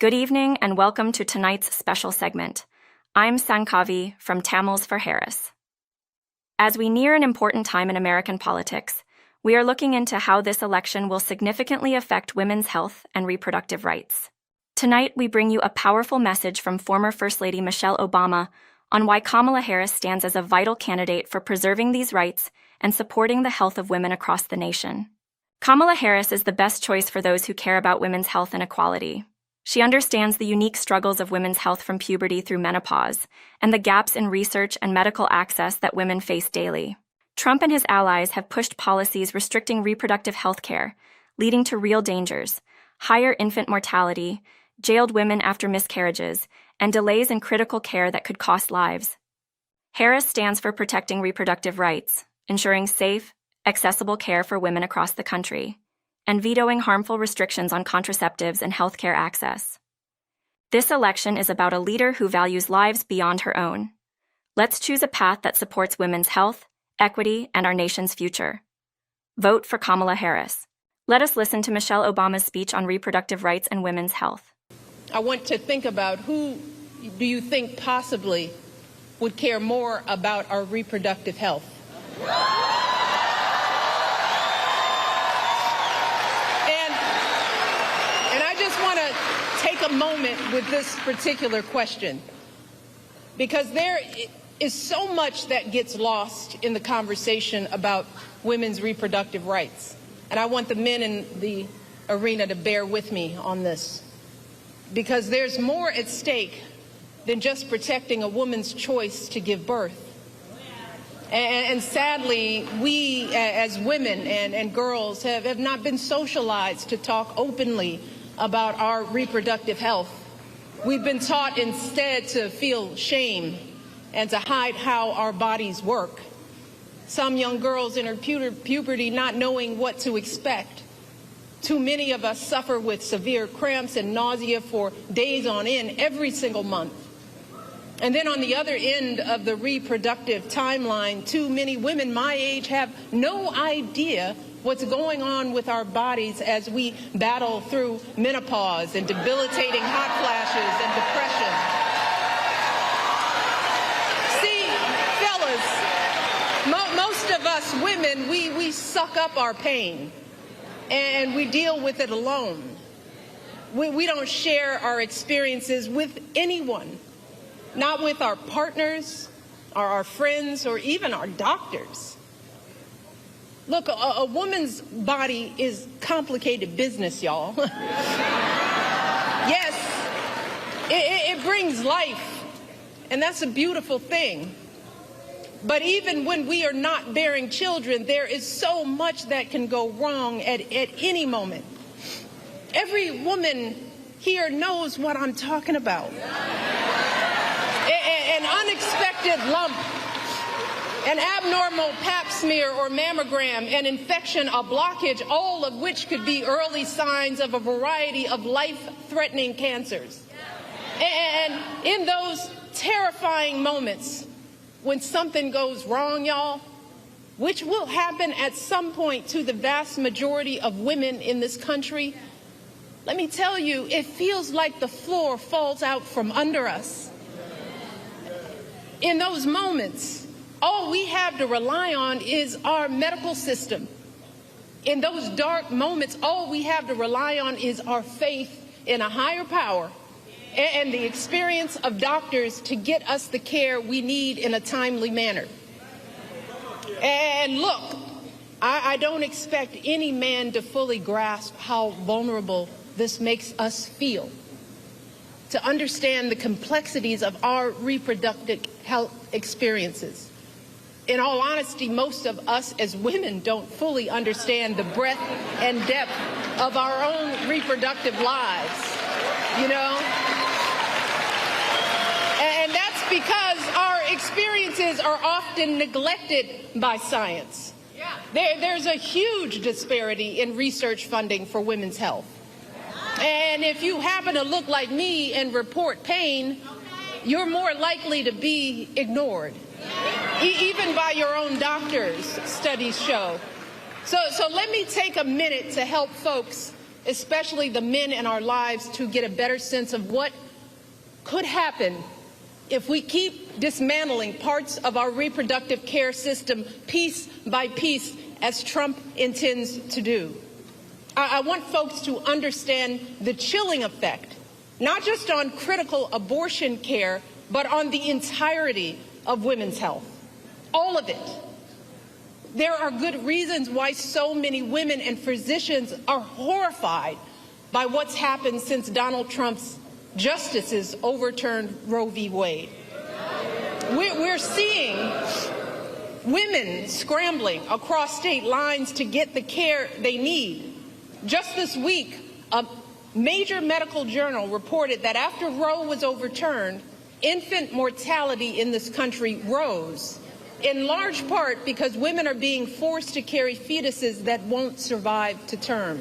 Good evening and welcome to tonight's special segment. I'm Sankavi from Tamils for Harris. As we near an important time in American politics, we are looking into how this election will significantly affect women's health and reproductive rights. Tonight, we bring you a powerful message from former First Lady Michelle Obama on why Kamala Harris stands as a vital candidate for preserving these rights and supporting the health of women across the nation. Kamala Harris is the best choice for those who care about women's health and equality. She understands the unique struggles of women's health from puberty through menopause and the gaps in research and medical access that women face daily. Trump and his allies have pushed policies restricting reproductive health care, leading to real dangers, higher infant mortality, jailed women after miscarriages, and delays in critical care that could cost lives. Harris stands for protecting reproductive rights, ensuring safe, accessible care for women across the country, and vetoing harmful restrictions on contraceptives and healthcare access. This election is about a leader who values lives beyond her own. Let's choose a path that supports women's health, equity, and our nation's future. Vote for Kamala Harris. Let us listen to Michelle Obama's speech on reproductive rights and women's health. I want to think about who do you think possibly would care more about our reproductive health? Take a moment with this particular question, because there is so much that gets lost in the conversation about women's reproductive rights. And I want the men in the arena to bear with me on this, because there's more at stake than just protecting a woman's choice to give birth. And sadly, we as women and girls have not been socialized to talk openly about our reproductive health. We've been taught instead to feel shame and to hide how our bodies work. Some young girls enter puberty not knowing what to expect. Too many of us suffer with severe cramps and nausea for days on end every single month. And then on the other end of the reproductive timeline, too many women my age have no idea what's going on with our bodies as we battle through menopause and debilitating hot flashes and depression. See, fellas, most of us women, we suck up our pain and we deal with it alone. We don't share our experiences with anyone, not with our partners, or our friends, or even our doctors. Look, a woman's body is complicated business, y'all. Yes, it brings life, and that's a beautiful thing. But even when we are not bearing children, there is so much that can go wrong at any moment. Every woman here knows what I'm talking about. An unexpected lump, an abnormal pap smear or mammogram, an infection, a blockage, all of which could be early signs of a variety of life-threatening cancers. And in those terrifying moments when something goes wrong, y'all, which will happen at some point to the vast majority of women in this country, let me tell you, it feels like the floor falls out from under us. In those moments, all we have to rely on is our medical system. In those dark moments, all we have to rely on is our faith in a higher power and the experience of doctors to get us the care we need in a timely manner. And look, I don't expect any man to fully grasp how vulnerable this makes us feel, to understand the complexities of our reproductive health experiences. In all honesty, most of us as women don't fully understand the breadth and depth of our own reproductive lives, you know? And that's because our experiences are often neglected by science. There's a huge disparity in research funding for women's health. And if you happen to look like me and report pain, you're more likely to be ignored, even by your own doctors, studies show. So let me take a minute to help folks especially the men in our lives, to get a better sense of what could happen if we keep dismantling parts of our reproductive care system piece by piece, as Trump intends to do. I want folks to understand the chilling effect, not just on critical abortion care, but on the entirety of women's health, all of it. There are good reasons why so many women and physicians are horrified by what's happened since Donald Trump's justices overturned Roe v. Wade. We're seeing women scrambling across state lines to get the care they need. Just this week, a major medical journal reported that after Roe was overturned, infant mortality in this country rose, in large part because women are being forced to carry fetuses that won't survive to term.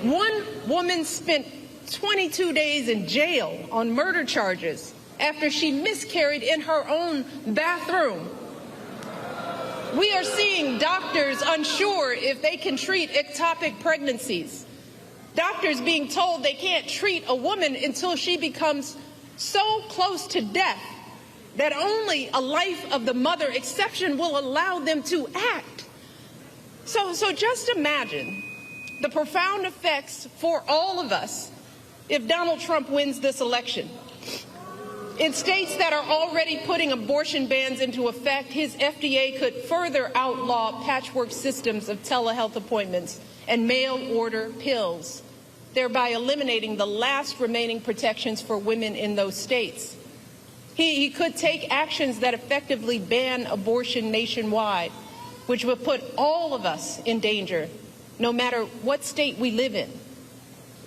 One woman spent 22 days in jail on murder charges after she miscarried in her own bathroom. We are seeing doctors unsure if they can treat ectopic pregnancies. Doctors being told they can't treat a woman until she becomes so close to death that only a life of the mother exception will allow them to act. So just imagine the profound effects for all of us if Donald Trump wins this election. In states that are already putting abortion bans into effect, his FDA could further outlaw patchwork systems of telehealth appointments and mail-order pills, thereby eliminating the last remaining protections for women in those states. He could take actions that effectively ban abortion nationwide, which would put all of us in danger, no matter what state we live in.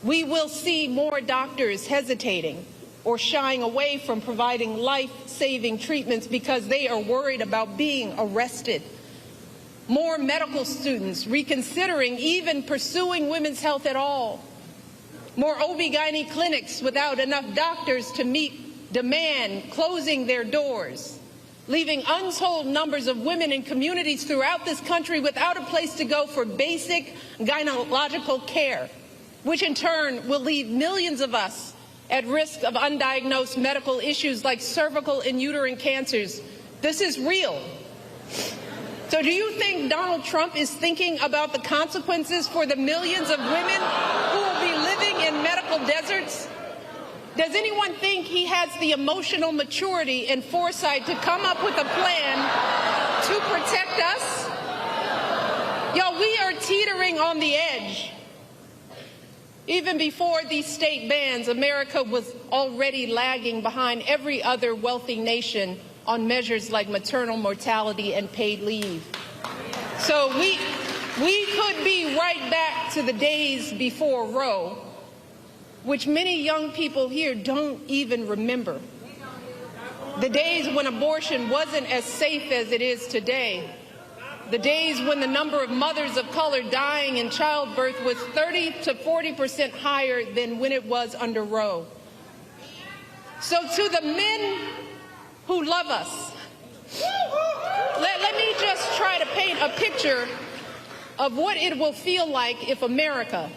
We will see more doctors hesitating or shying away from providing life-saving treatments because they are worried about being arrested. More medical students reconsidering even pursuing women's health at all. More OB/GYN clinics without enough doctors to meet demand, closing their doors, leaving untold numbers of women in communities throughout this country without a place to go for basic gynecological care, which in turn will leave millions of us at risk of undiagnosed medical issues like cervical and uterine cancers. This is real. So do you think Donald Trump is thinking about the consequences for the millions of women who will be living in medical deserts? Does anyone think he has the emotional maturity and foresight to come up with a plan to protect us? Y'all, we are teetering on the edge. Even before these state bans, America was already lagging behind every other wealthy nation on measures like maternal mortality and paid leave. So we could be right back to the days before Roe, which many young people here don't even remember. The days when abortion wasn't as safe as it is today. The days when the number of mothers of color dying in childbirth was 30 to 40% higher than when it was under Roe. So to the men who love us, let me just try to paint a picture of what it will feel like if America,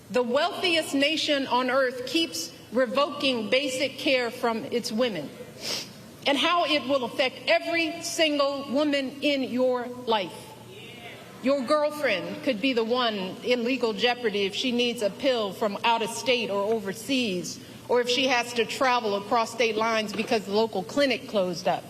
the wealthiest nation on earth, keeps revoking basic care from its women, and how it will affect every single woman in your life. Your girlfriend could be the one in legal jeopardy if she needs a pill from out of state or overseas, or if she has to travel across state lines because the local clinic closed up.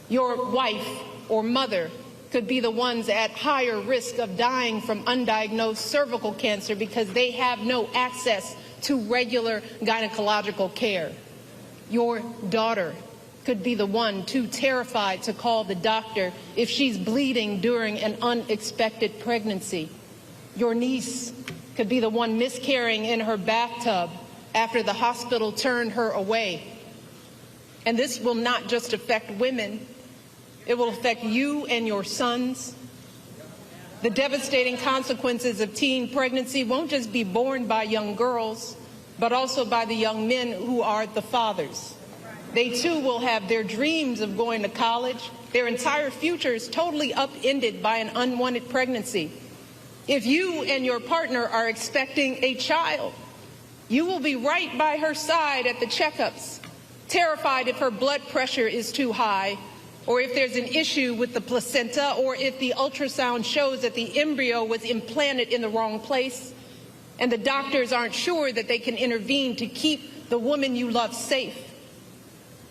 Your wife or mother could be the ones at higher risk of dying from undiagnosed cervical cancer because they have no access to regular gynecological care. Your daughter could be the one too terrified to call the doctor if she's bleeding during an unexpected pregnancy. Your niece could be the one miscarrying in her bathtub after the hospital turned her away. And this will not just affect women, it will affect you and your sons. The devastating consequences of teen pregnancy won't just be borne by young girls, but also by the young men who are the fathers. They too will have their dreams of going to college, their entire futures totally upended by an unwanted pregnancy. If you and your partner are expecting a child, you will be right by her side at the checkups, terrified if her blood pressure is too high, or if there's an issue with the placenta, or if the ultrasound shows that the embryo was implanted in the wrong place, and the doctors aren't sure that they can intervene to keep the woman you love safe.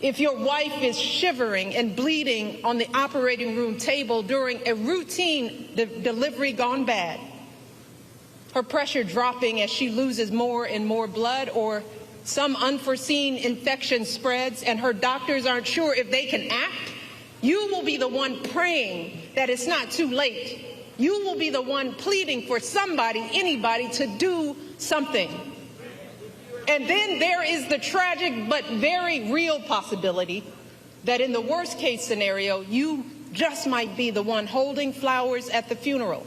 If your wife is shivering and bleeding on the operating room table during a routine delivery gone bad, her pressure dropping as she loses more and more blood, or some unforeseen infection spreads and her doctors aren't sure if they can act, you will be the one praying that it's not too late. You will be the one pleading for somebody, anybody, to do something. And then there is the tragic but very real possibility that in the worst case scenario, you just might be the one holding flowers at the funeral.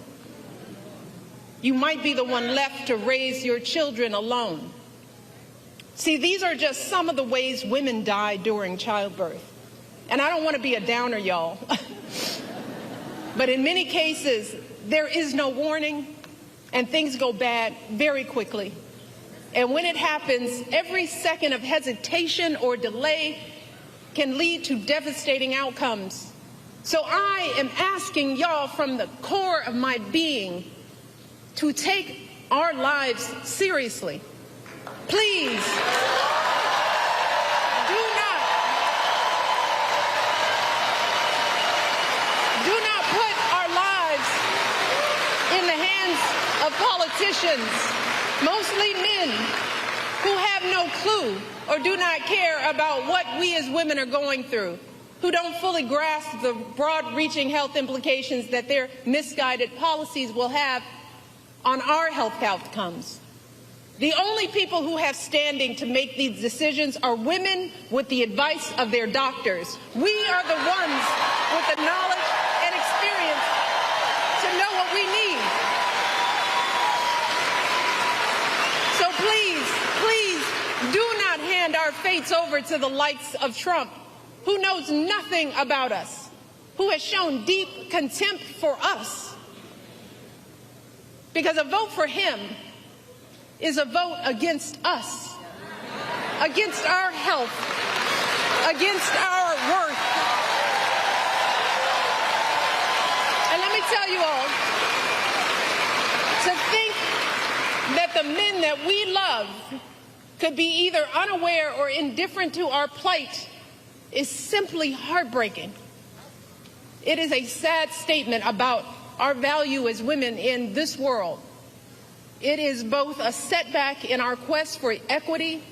You might be the one left to raise your children alone. See, these are just some of the ways women die during childbirth. And I don't want to be a downer, y'all. But in many cases, there is no warning, and things go bad very quickly. And when it happens, every second of hesitation or delay can lead to devastating outcomes. So I am asking y'all from the core of my being to take our lives seriously. Please, do not put our lives in the hands of politicians, mostly men, who have no clue or do not care about what we as women are going through, who don't fully grasp the broad-reaching health implications that their misguided policies will have on our health outcomes. The only people who have standing to make these decisions are women with the advice of their doctors. We are the ones with the knowledge and experience to know what we need. So please, do not hand our fates over to the likes of Trump, who knows nothing about us, who has shown deep contempt for us. Because a vote for him is a vote against us, against our health, against our worth. And let me tell you all, to think that the men that we love could be either unaware or indifferent to our plight is simply heartbreaking. It is a sad statement about our value as women in this world. It is both a setback in our quest for equity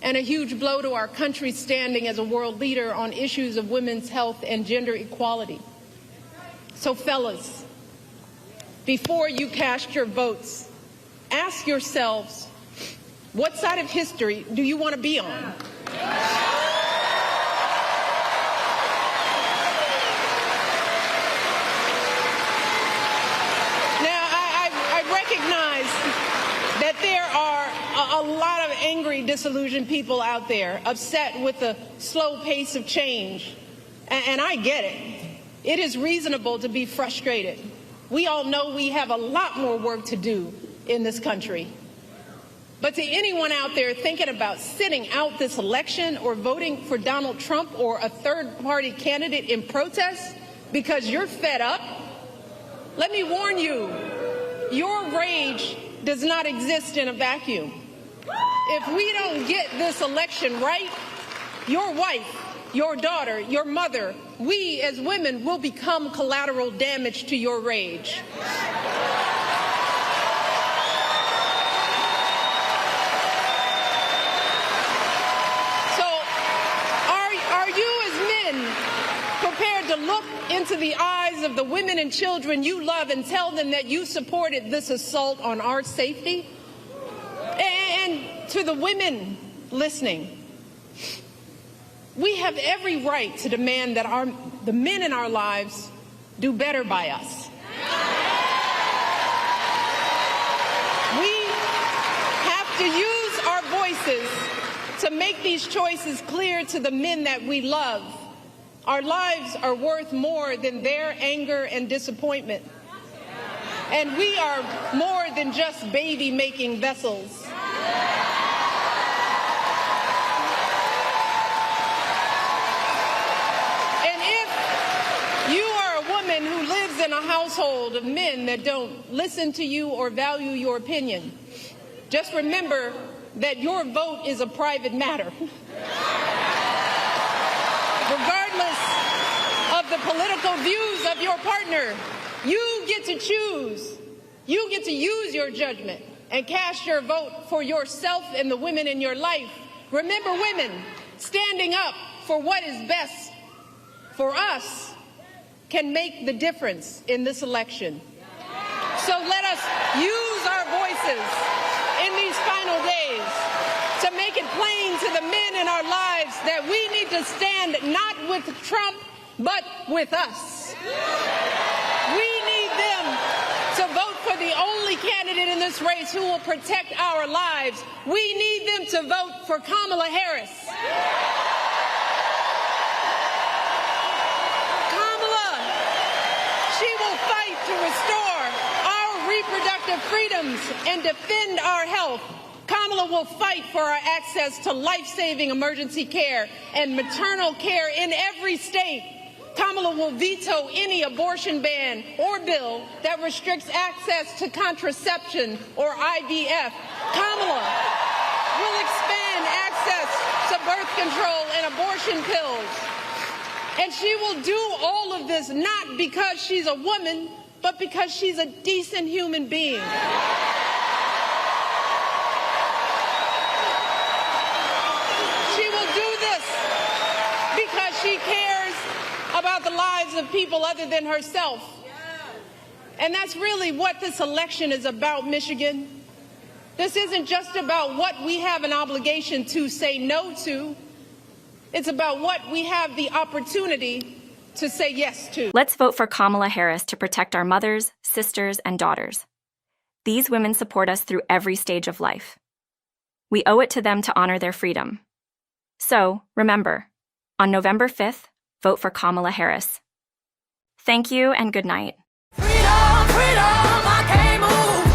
and a huge blow to our country's standing as a world leader on issues of women's health and gender equality. So fellas, before you cast your votes, ask yourselves, what side of history do you want to be on? That there are a lot of angry, disillusioned people out there, upset with the slow pace of change. And I get it. It is reasonable to be frustrated. We all know we have a lot more work to do in this country. But to anyone out there thinking about sitting out this election or voting for Donald Trump or a third-party candidate in protest because you're fed up, let me warn you, your rage does not exist in a vacuum. If we don't get this election right, your wife, your daughter, your mother, we as women will become collateral damage to your rage. So, are you as men prepared to look into the eyes of the women and children you love and tell them that you supported this assault on our safety? And to the women listening, we have every right to demand that the men in our lives do better by us. We have to use our voices to make these choices clear to the men that we love. Our lives are worth more than their anger and disappointment. And we are more than just baby-making vessels. And if you are a woman who lives in a household of men that don't listen to you or value your opinion, just remember that your vote is a private matter. Regardless of the political views of your partner, you get to choose. You get to use your judgment and cast your vote for yourself and the women in your life. Remember, women, standing up for what is best for us can make the difference in this election. So let us use our voices in these final days to make it plain to the men in our lives that we need to stand not with Trump, but with us. We need them to vote for the only candidate in this race who will protect our lives. We need them to vote for Kamala Harris. Kamala, she will fight to restore our reproductive freedoms and defend our health. Kamala will fight for our access to life-saving emergency care and maternal care in every state. Kamala will veto any abortion ban or bill that restricts access to contraception or IVF. Kamala will expand access to birth control and abortion pills. And she will do all of this not because she's a woman, but because she's a decent human being. She cares about the lives of people other than herself. And that's really what this election is about, Michigan. This isn't just about what we have an obligation to say no to. It's about what we have the opportunity to say yes to. Let's vote for Kamala Harris to protect our mothers, sisters, and daughters. These women support us through every stage of life. We owe it to them to honor their freedom. So, remember, on November 5th, vote for Kamala Harris. Thank you and good night. Freedom, freedom, I can't move.